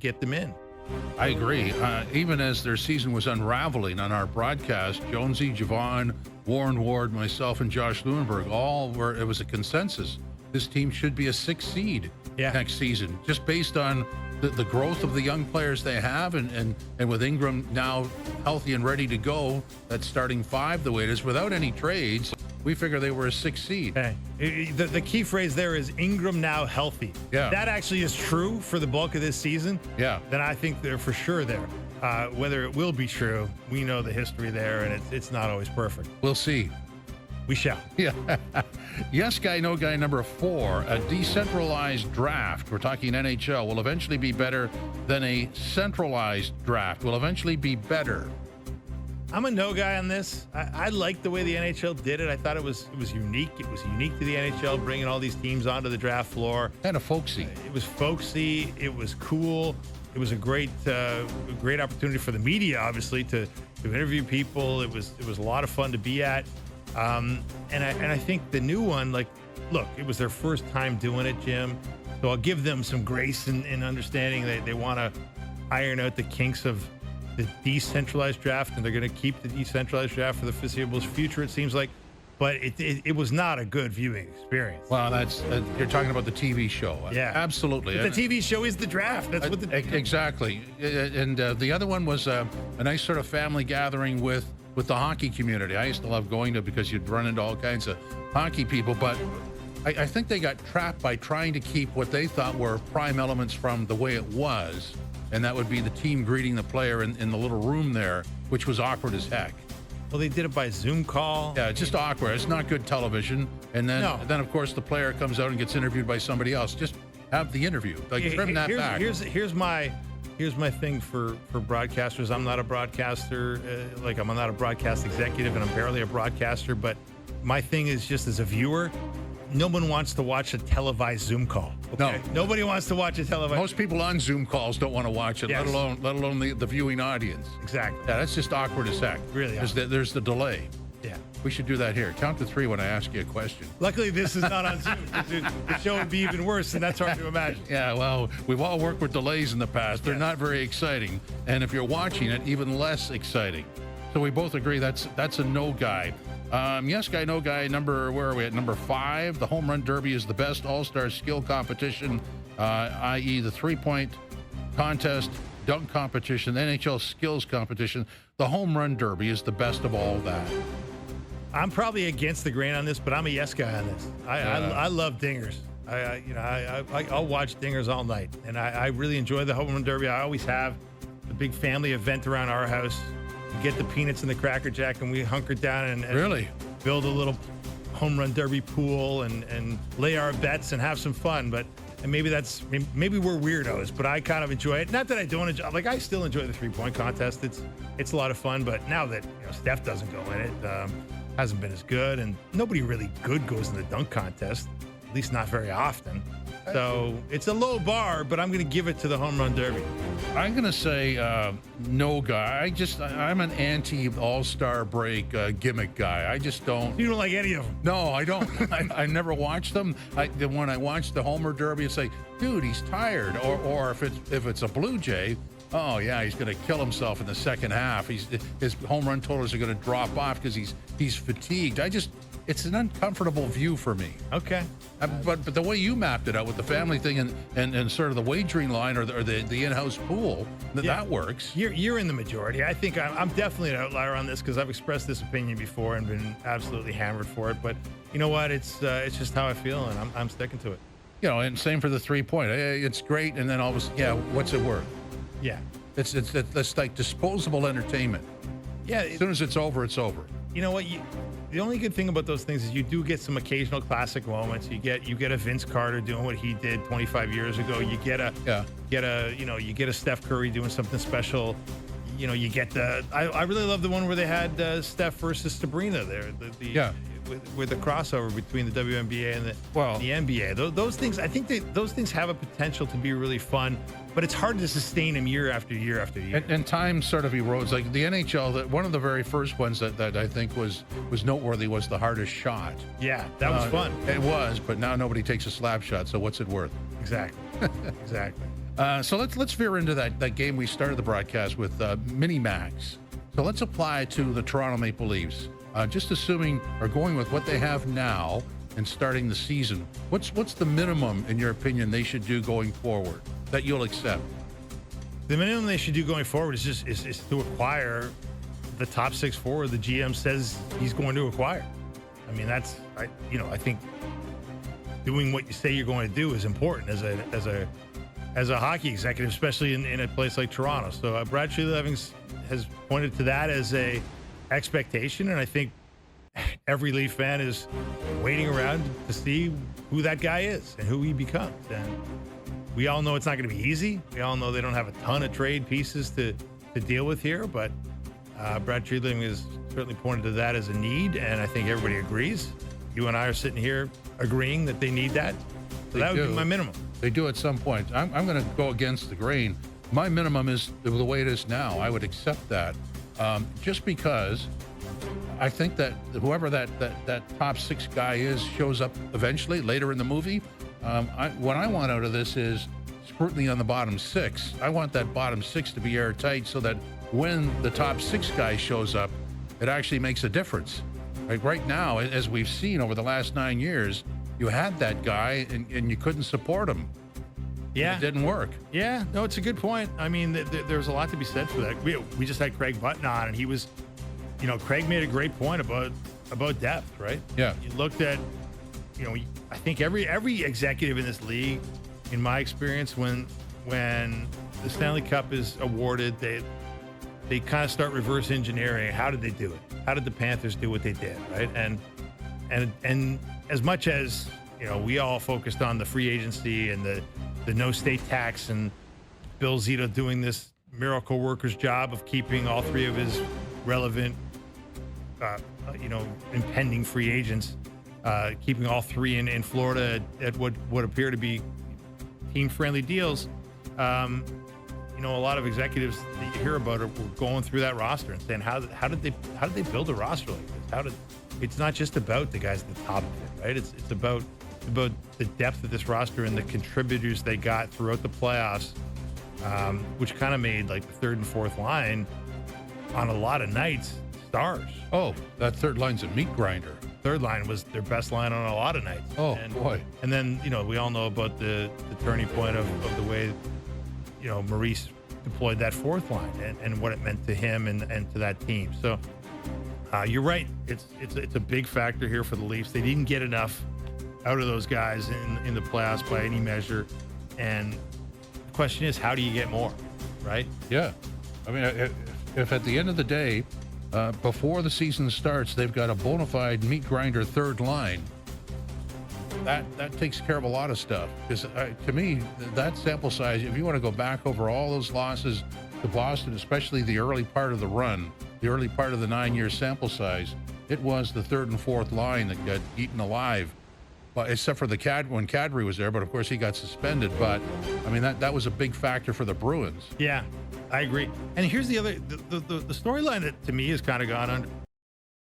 get them in. I agree. Even as their season was unraveling on our broadcast, Jonesy, Javon, Warren Ward, myself, and Josh Lewinberg, it was a consensus. This team should be a 6th seed next season, just based on the growth of the young players they have, and with Ingram now healthy and ready to go, that starting 5 the way it is, without any trades, we figure they were a 6th seed. Hey, the key phrase there is Ingram now healthy. Yeah. That actually is true for the bulk of this season. Yeah. Then I think they're for sure there. Whether it will be true, we know the history there, and it's not always perfect. We'll see. We shall. Yeah. Yes guy, no guy number 4. A decentralized draft. We're talking NHL. Will eventually be better than a centralized draft. Will eventually be better. I'm a no guy on this. I like the way the NHL did it. I thought it was unique. It was unique to the NHL, bringing all these teams onto the draft floor. Kind of folksy. It was folksy. It was cool. It was a great opportunity for the media, obviously, to interview people. It was a lot of fun to be at. And I think the new one, look, it was their first time doing it, Jim. So I'll give them some grace in understanding that they want to iron out the kinks of the decentralized draft, and they're going to keep the decentralized draft for the foreseeable future, it seems like. But it was not a good viewing experience. Well, that's you're talking about the TV show. Yeah, absolutely. But the TV show is the draft. That's what exactly. And the other one was a nice sort of family gathering with the hockey community. I used to love going to, because you'd run into all kinds of hockey people. But I think they got trapped by trying to keep what they thought were prime elements from the way it was. And that would be the team greeting the player in the little room there, which was awkward as heck. Well, they did it by Zoom call. Yeah, it's just awkward. It's not good television. And then, of course, the player comes out and gets interviewed by somebody else. Just have the interview. Trim that back. Here's my thing for broadcasters. I'm not a broadcaster. I'm not a broadcast executive, and I'm barely a broadcaster. But my thing is, just as a viewer, no one wants to watch a televised Zoom call. Okay? No. Nobody wants to watch a televised. Most people on Zoom calls don't want to watch it, yes. let alone the viewing audience. Exactly. Yeah, that's just awkward as heck. Really. There's the delay. Yeah. We should do that here. Count to 3 when I ask you a question. Luckily, this is not on Zoom. The show would be even worse, and that's hard to imagine. Yeah, well, we've all worked with delays in the past. They're not very exciting. And if you're watching it, even less exciting. So we both agree that's a no guy. Yes guy, no guy. Where are we at? Number 5. The home run derby is the best all-star skill competition, i.e. the 3-point contest, dunk competition, the NHL skills competition. The home run derby is the best of all that. I'm probably against the grain on this, but I'm a yes guy on this. I love dingers. I'll watch dingers all night, and I really enjoy the home run derby. I always have. The big family event around our house. We get the peanuts and the Cracker Jack, and we hunker down and really build a little home run derby pool and lay our bets and have some fun. And maybe we're weirdos, but I kind of enjoy it. Not that I don't enjoy. I still enjoy the 3-point contest. It's a lot of fun. But now that Steph doesn't go in it, hasn't been as good, and nobody really good goes in the dunk contest. At least not very often. So it's a low bar, but I'm going to give it to the home run derby. I'm going to say no guy. I'm an anti-all-star break gimmick guy. I just don't. You don't like any of them? No, I don't. I never watched them. When I watched the Homer Derby, it's like, dude, he's tired. Or if it's a Blue Jay, oh yeah, he's going to kill himself in the second half. His home run totals are going to drop off because he's fatigued. It's an uncomfortable view for me. Okay. But the way you mapped it out with the family thing and sort of the wagering line or the in-house pool, that works. You're in the majority. I think I'm definitely an outlier on this because I've expressed this opinion before and been absolutely hammered for it. But you know what? It's just how I feel, and I'm sticking to it. And same for the 3-point. It's great, and then all of a sudden, what's it worth? Yeah. It's like disposable entertainment. Yeah. As soon as it's over, it's over. You know what? The only good thing about those things is you do get some occasional classic moments. You get a Vince Carter doing what he did 25 years ago. You get a Steph Curry doing something special. You get I really love the one where they had Steph versus Sabrina there. With the crossover between the WNBA and the NBA. Those things, I think those things have a potential to be really fun, but it's hard to sustain them year after year after year. And time sort of erodes. Like the NHL, one of the very first ones that I think was noteworthy was the hardest shot. Yeah, that was fun. It was, but now nobody takes a slap shot, so what's it worth? Exactly. Exactly. So let's veer into that game we started the broadcast with, mini max. So let's apply it to the Toronto Maple Leafs. Just assuming or going with what they have now and starting the season, what's the minimum in your opinion they should do going forward that you'll accept? The minimum they should do going forward is to acquire the top 6 forward the GM says he's going to acquire. I mean, I think doing what you say you're going to do is important as a hockey executive, especially in a place like Toronto. So Brad Treliving has pointed to that as a expectation, and I think every Leaf fan is waiting around to see who that guy is and who he becomes. And we all know it's not going to be easy. We all know they don't have a ton of trade pieces to deal with here, but Brad Treliving has certainly pointed to that as a need, and I think everybody agrees. You and I are sitting here agreeing that they need that. So that would be my minimum. They do at some point. I'm going to go against the grain. My minimum is the way it is now. I would accept that, just because I think that whoever that top 6 guy is shows up eventually later in the movie. What I want out of this is scrutiny on the bottom 6. I want that bottom 6 to be airtight so that when the top 6 guy shows up, it actually makes a difference. Like right now, as we've seen over the last 9 years, you had that guy and you couldn't support him. Yeah. It didn't work. Yeah, no, it's a good point. I mean, there's a lot to be said for that. We just had Craig Button on, and he was, Craig made a great point about depth, right? Yeah. You looked at, I think every executive in this league, in my experience, when the Stanley Cup is awarded, they kind of start reverse engineering. How did they do it? How did the Panthers do what they did, right? And as much as, we all focused on the free agency and the no state tax and Bill Zito doing this miracle worker's job of keeping all 3 of his relevant, impending free agents, keeping all 3 in Florida at what appear to be team-friendly deals. A lot of executives that you hear about are going through that roster and saying, how did they build a roster like this? It's not just about the guys at the top of it, right? It's about the depth of this roster and the contributors they got throughout the playoffs, which kind of made like the 3rd and 4th line on a lot of nights stars. Oh, that 3rd line's a meat grinder. 3rd line was their best line on a lot of nights. Oh, boy. And then, we all know about the turning point of the way, Maurice deployed that 4th line and what it meant to him and to that team. So you're right. It's a big factor here for the Leafs. They didn't get enough out of those guys in the playoffs by any measure. And the question is, how do you get more, right? Yeah. I mean, if at the end of the day, before the season starts, they've got a bona fide meat grinder 3rd line, that takes care of a lot of stuff. Because to me, that sample size, if you want to go back over all those losses to Boston, especially the early part of the run, the early part of the 9-year sample size, it was the 3rd and 4th line that got eaten alive. But except for when Kadri was there, but of course he got suspended. But I mean, that was a big factor for the Bruins. Yeah, I agree. And here's the other, the storyline that to me has kind of gone